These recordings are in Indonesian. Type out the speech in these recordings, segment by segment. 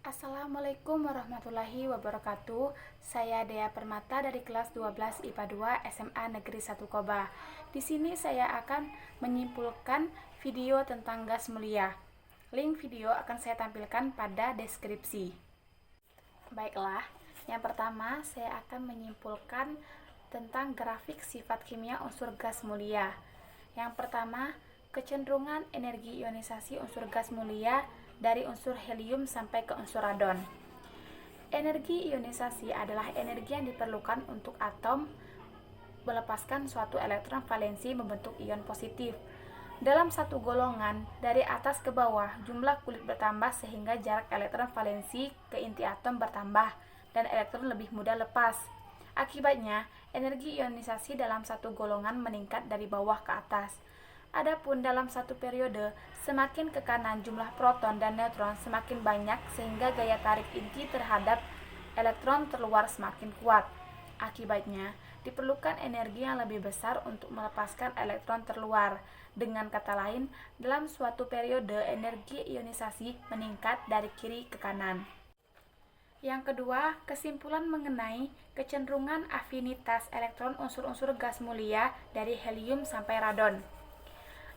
Assalamualaikum warahmatullahi wabarakatuh. Saya Dea Permata dari kelas 12 IPA 2 SMA Negeri 1 Koba. Di sini saya akan menyimpulkan video tentang gas mulia. Link video akan saya tampilkan pada deskripsi. Baiklah, yang pertama saya akan menyimpulkan tentang grafik sifat kimia unsur gas mulia. Yang pertama, kecenderungan energi ionisasi unsur gas mulia dari unsur helium sampai ke unsur radon. Energi ionisasi adalah energi yang diperlukan untuk atom melepaskan suatu elektron valensi membentuk ion positif. Dalam satu golongan, dari atas ke bawah, jumlah kulit bertambah sehingga jarak elektron valensi ke inti atom bertambah dan elektron lebih mudah lepas. Akibatnya, energi ionisasi dalam satu golongan meningkat dari bawah ke atas. Adapun dalam satu periode, semakin ke kanan jumlah proton dan neutron semakin banyak sehingga gaya tarik inti terhadap elektron terluar semakin kuat. Akibatnya, diperlukan energi yang lebih besar untuk melepaskan elektron terluar. Dengan kata lain, dalam suatu periode energi ionisasi meningkat dari kiri ke kanan. Yang kedua, kesimpulan mengenai kecenderungan afinitas elektron unsur-unsur gas mulia dari helium sampai radon.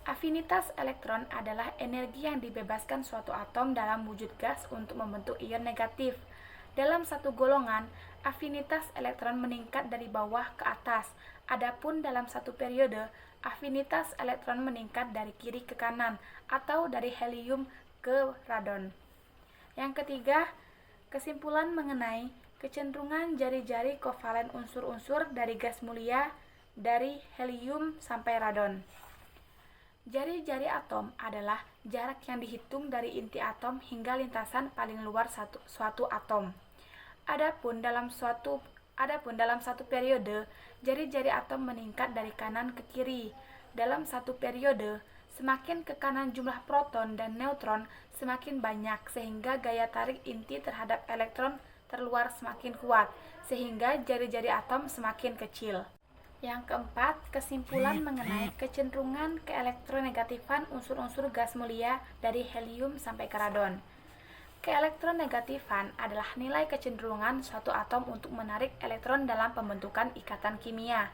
Afinitas elektron adalah energi yang dibebaskan suatu atom dalam wujud gas untuk membentuk ion negatif. Dalam satu golongan, afinitas elektron meningkat dari bawah ke atas. Adapun dalam satu periode, afinitas elektron meningkat dari kiri ke kanan atau dari helium ke radon. Yang ketiga, kesimpulan mengenai kecenderungan jari-jari kovalen unsur-unsur dari gas mulia dari helium sampai radon. Jari-jari atom adalah jarak yang dihitung dari inti atom hingga lintasan paling luar suatu atom. Adapun dalam satu periode, jari-jari atom meningkat dari kanan ke kiri. Dalam satu periode, semakin ke kanan jumlah proton dan neutron semakin banyak sehingga gaya tarik inti terhadap elektron terluar semakin kuat, sehingga jari-jari atom semakin kecil. Yang keempat, kesimpulan mengenai kecenderungan keelektronegatifan unsur-unsur gas mulia dari helium sampai ke radon. Keelektronegatifan adalah nilai kecenderungan suatu atom untuk menarik elektron dalam pembentukan ikatan kimia.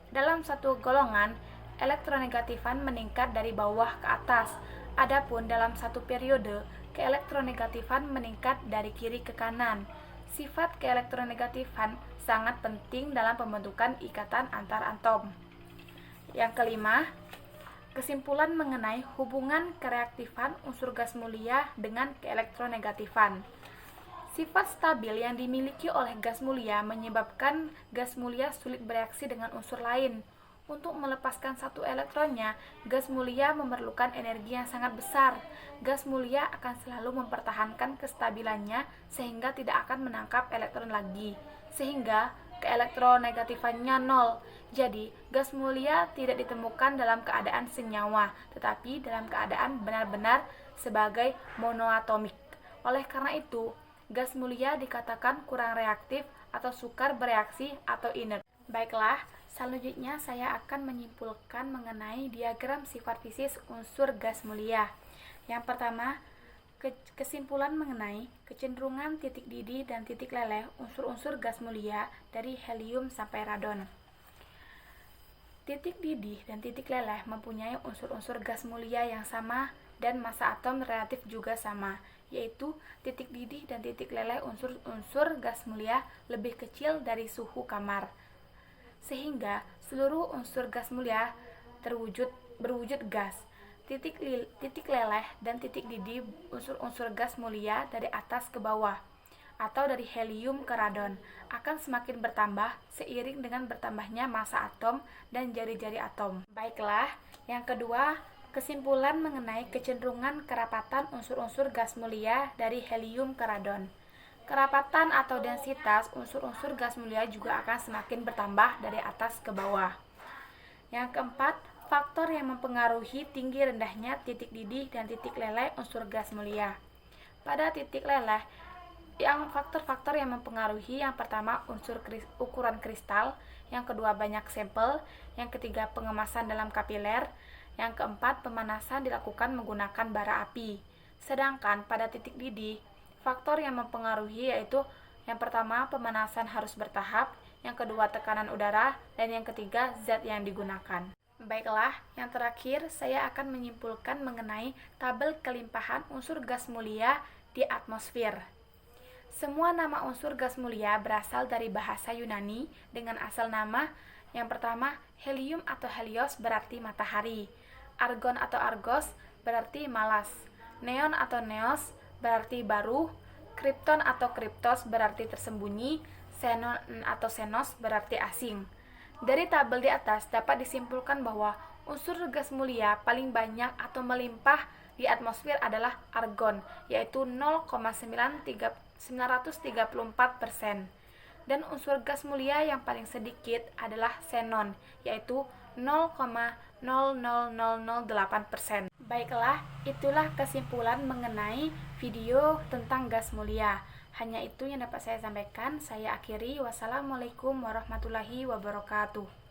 Dalam satu golongan, elektronegatifan meningkat dari bawah ke atas. Adapun dalam satu periode, keelektronegatifan meningkat dari kiri ke kanan. Sifat keelektronegatifan sangat penting dalam pembentukan ikatan antar atom. Yang kelima, kesimpulan mengenai hubungan kereaktifan unsur gas mulia dengan keelektronegatifan. Sifat stabil yang dimiliki oleh gas mulia menyebabkan gas mulia sulit bereaksi dengan unsur lain. Untuk melepaskan satu elektronnya, gas mulia memerlukan energi yang sangat besar. Gas mulia akan selalu mempertahankan kestabilannya sehingga tidak akan menangkap elektron lagi, sehingga keelektronegatifannya nol. Jadi, gas mulia tidak ditemukan dalam keadaan senyawa, tetapi dalam keadaan benar-benar sebagai monoatomik. Oleh karena itu, gas mulia dikatakan kurang reaktif atau sukar bereaksi atau inert. Baiklah, selanjutnya saya akan menyimpulkan mengenai diagram sifat fisis unsur gas mulia. Yang pertama, kesimpulan mengenai kecenderungan titik didih dan titik leleh unsur-unsur gas mulia dari helium sampai radon. Titik didih dan titik leleh mempunyai unsur-unsur gas mulia yang sama dan massa atom relatif juga sama, yaitu titik didih dan titik leleh unsur-unsur gas mulia lebih kecil dari suhu kamar, sehingga seluruh unsur gas mulia berwujud gas. Titik leleh dan titik didih unsur-unsur gas mulia dari atas ke bawah atau dari helium ke radon akan semakin bertambah seiring dengan bertambahnya massa atom dan jari-jari atom. Baiklah, yang kedua, kesimpulan mengenai kecenderungan kerapatan unsur-unsur gas mulia dari helium ke radon. Kerapatan atau densitas unsur-unsur gas mulia juga akan semakin bertambah dari atas ke bawah. Yang keempat, faktor yang mempengaruhi tinggi rendahnya titik didih dan titik leleh unsur gas mulia. Pada titik leleh, faktor-faktor yang mempengaruhi yang pertama ukuran kristal, yang kedua banyak sampel, yang ketiga pengemasan dalam kapiler, yang keempat pemanasan dilakukan menggunakan bara api. Sedangkan pada titik didih, Faktor yang mempengaruhi yaitu yang pertama, pemanasan harus bertahap, yang kedua, tekanan udara, dan yang ketiga, zat yang digunakan. Baiklah, yang terakhir saya akan menyimpulkan mengenai tabel kelimpahan unsur gas mulia di atmosfer. Semua nama unsur gas mulia berasal dari bahasa Yunani dengan asal nama. Yang pertama, helium atau helios berarti matahari, argon atau argos berarti malas, neon atau neos berarti baru, kripton atau kriptos berarti tersembunyi, xenon atau xenos berarti asing. Dari tabel di atas dapat disimpulkan bahwa unsur gas mulia paling banyak atau melimpah di atmosfer adalah argon, yaitu 0,934%. Dan unsur gas mulia yang paling sedikit adalah xenon, yaitu 0,00008%. Baiklah, itulah kesimpulan mengenai video tentang gas mulia. Hanya itu yang dapat saya sampaikan. Saya akhiri. Wassalamualaikum warahmatullahi wabarakatuh.